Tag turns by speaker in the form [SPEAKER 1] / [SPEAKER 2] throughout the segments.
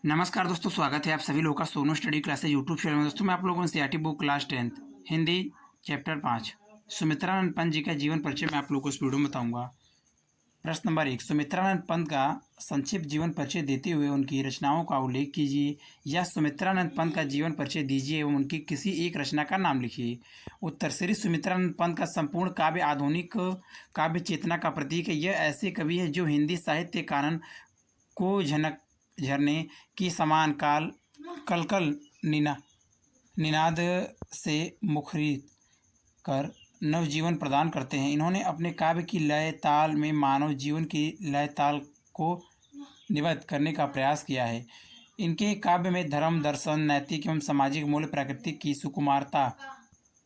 [SPEAKER 1] नमस्कार दोस्तों, स्वागत है आप सभी लोगों का Sonu study classes YouTube channel में। दोस्तों मैं आप लोगों को CERT book class 10th Hindi chapter 5 Sumitranandan Pant ji का जीवन परिचय मैं आप लोगों को इस वीडियो में बताऊंगा। प्रश्न नंबर 1, सुमित्रानंद पंत का संक्षिप्त जीवन परिचय देते हुए उनकी रचनाओं का उल्लेख कीजिए या सुमित्रानंद पंत का जीवन परिचय दीजिए एवं उनकी किसी एक रचना का नाम लिखिए। उत्तर, श्री सुमित्रानंद पंत का संपूर्ण काव्य आधुनिक काव्य चेतना का प्रतीक है। यह ऐसे कवि है जो हिंदी साहित्य कानन को झनक झरने की समान कलकल निनाद से मुखरित कर नवजीवन प्रदान करते हैं। इन्होंने अपने काव्य की लय ताल में मानव जीवन की लय ताल को निबद्ध करने का प्रयास किया है। इनके काव्य में धर्म, दर्शन, नैतिक एवं सामाजिक मूल्य, प्रकृति की सुकुमारता,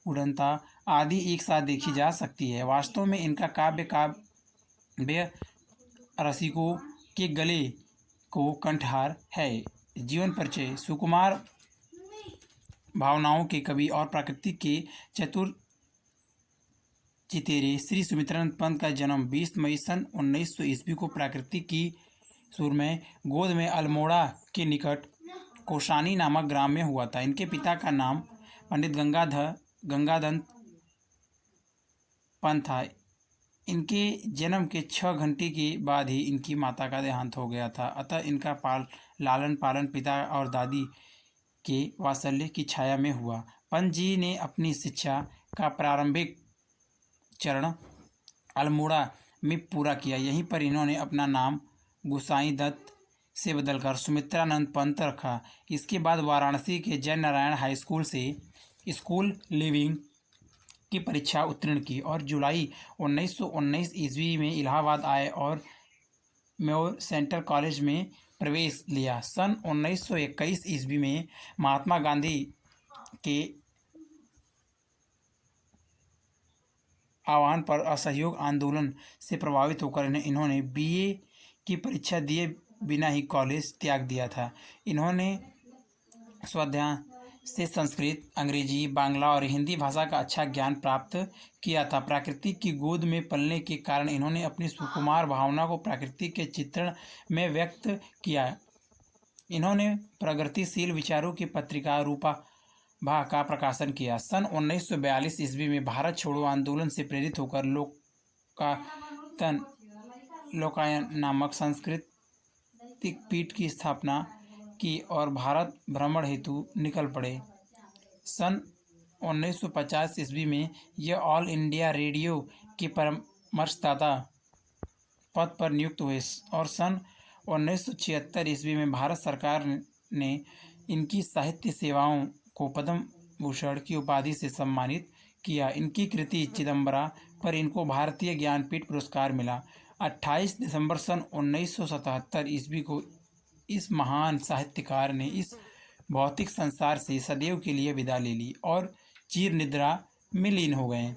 [SPEAKER 1] उड़नता आदि एक साथ देखी जा सकती है। वास्तव में इनका काव्य रसिकों के गले को कंठहार है। जीवन परिचय, सुकुमार भावनाओं के कवि और प्रकृति के चतुर चितेरे श्री सुमित्रानंद पंत का जन्म 20 मई सन 1900 ईस्वी को प्रकृति की सुर में गोद में अल्मोड़ा के निकट कोशानी नामक ग्राम में हुआ था। इनके पिता का नाम पंडित गंगाधर पंत था। इनके जन्म के 6 घंटे के बाद ही इनकी माता का देहांत हो गया था। अतः इनका लालन पालन पिता और दादी के वात्सल्य की छाया में हुआ। पंत जी ने अपनी शिक्षा का प्रारंभिक चरण अल्मोड़ा में पूरा किया। यहीं पर इन्होंने अपना नाम गोसाई दत्त से बदलकर सुमित्रानंद पंत रखा। इसके बाद वाराणसी के जय नारायण हाई स्कूल से स्कूल लिविंग की परीक्षा उत्तीर्ण की और जुलाई 1919 ईस्वी में इलाहाबाद आए और म्योर सेंट्रल कॉलेज में प्रवेश लिया। सन 1921 ईस्वी में महात्मा गांधी के आह्वान पर असहयोग आंदोलन से प्रभावित होकर इन्होंने बीए की परीक्षा दिए बिना ही कॉलेज त्याग दिया था। इन्होंने स्वाध्याय से संस्कृत, अंग्रेजी, बांग्ला और हिंदी भाषा का अच्छा ज्ञान प्राप्त किया था। प्रकृति की गोद में पलने के कारण इन्होंने अपनी सुकुमार भावना को प्रकृति के चित्रण में व्यक्त किया। इन्होंने प्रगतिशील विचारों की पत्रिका रूपा का प्रकाशन किया। सन 1942 ईस्वी में भारत छोड़ो आंदोलन से प्रेरित होकर लोकायन नामक सांस्कृतिक पीठ की स्थापना की और भारत भ्रमण हेतु निकल पड़े। सन 1950 ईस्वी में यह ऑल इंडिया रेडियो के परामर्शदाता पद पर नियुक्त हुए और सन 1976 ईस्वी में भारत सरकार ने इनकी साहित्य सेवाओं को पद्म भूषण की उपाधि से सम्मानित किया। इनकी कृति चिदंबरा पर इनको भारतीय ज्ञानपीठ पुरस्कार मिला। 28 दिसंबर सन 1977 ईस्वी को इस महान साहित्यकार ने इस भौतिक संसार से सदैव के लिए विदा ले ली और चिर निद्रा में लीन हो गए।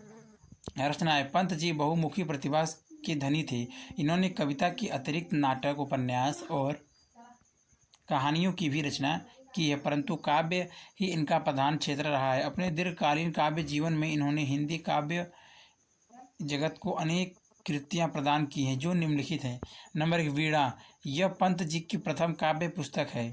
[SPEAKER 1] रचनाएं, पंत जी बहुमुखी प्रतिभा के धनी थे। इन्होंने कविता के अतिरिक्त नाटक, उपन्यास और कहानियों की भी रचना की है, परंतु काव्य ही इनका प्रधान क्षेत्र रहा है। अपने दीर्घकालीन काव्य जीवन में इन्होंने हिंदी काव्य जगत को अनेक कृतियां प्रदान की हैं जो निम्नलिखित हैं। नंबर 1, वीणा। यह पंत जी की प्रथम काव्य पुस्तक है।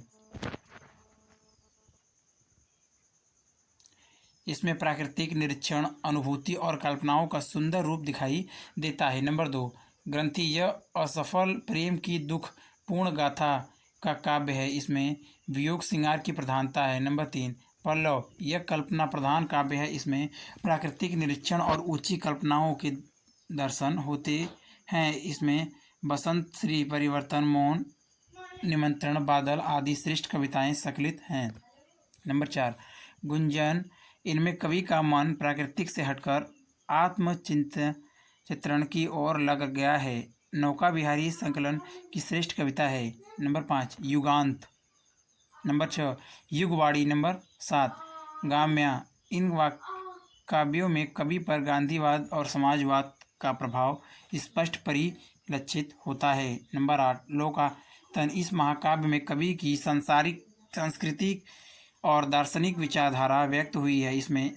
[SPEAKER 1] इसमें प्राकृतिक निरीक्षण, अनुभूति और कल्पनाओं का सुंदर रूप दिखाई देता है। नंबर 2, ग्रंथि। यह असफल प्रेम की दुखपूर्ण गाथा का काव्य है। इसमें वियोग श्रृंगार की प्रधानता है। नंबर 3, पल्लव। यह कल्पना प्रधान काव्य है। इसमें प्राकृतिक निरीक्षण और ऊंची कल्पनाओं के दर्शन होते हैं। इसमें बसंत, श्री परिवर्तन, मौन, निमंत्रण, बादल आदि श्रेष्ठ कविताएं संकलित हैं। नंबर 4, गुंजन। इनमें कवि का मन प्राकृतिक से हटकर चित्रण की ओर लग गया है। नौका विहारी संकलन की श्रेष्ठ कविता है। नंबर 5, युगांत। नंबर 6, युगवाणी। नंबर 7, गाम्या। इन काव्यों में कवि पर गांधीवाद और समाजवाद का प्रभाव स्पष्ट परिलक्षित होता है। नंबर 8, लोकायतन। इस महाकाव्य में कवि की सांसारिक, सांस्कृतिक और दार्शनिक विचारधारा व्यक्त हुई है। इसमें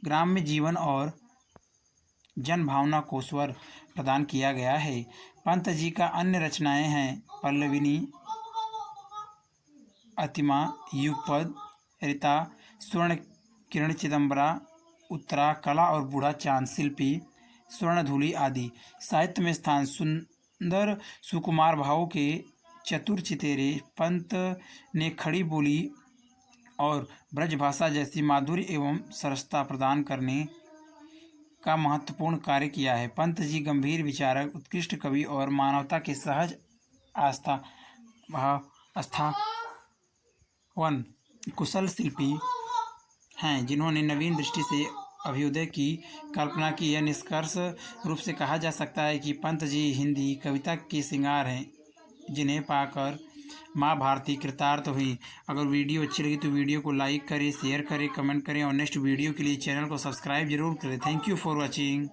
[SPEAKER 1] ग्राम्य जीवन और जन भावना को स्वर प्रदान किया गया है। पंत जी का अन्य रचनाएं हैं पल्लविनी, अतिमा, युगपद, रीता, स्वर्ण किरण चिदम्बरा, उत्तरा, कला और बूढ़ा चांद, शिल्पी, स्वर्णधूलि आदि। साहित्य में स्थान सुंदर सुकुमार भावों के चतुर चितेरे, पंत ने खड़ी बोली और ब्रजभाषा जैसी माधुर्य एवं सरसता प्रदान करने का महत्वपूर्ण कार्य किया है। पंत जी गंभीर विचारक, उत्कृष्ट कवि और मानवता के सहज आस्था आस्थावान कुशल शिल्पी हैं, जिन्होंने नवीन दृष्टि से अभ्युदय की कल्पना की। यह निष्कर्ष रूप से कहा जा सकता है कि पंत जी हिंदी कविता के श्रृंगार हैं, जिन्हें पाकर माँ भारती कृतार्थ हुई। अगर वीडियो अच्छी लगी तो वीडियो को लाइक करें, शेयर करें, कमेंट करें और नेक्स्ट वीडियो के लिए चैनल को सब्सक्राइब जरूर करें। Thank you for watching.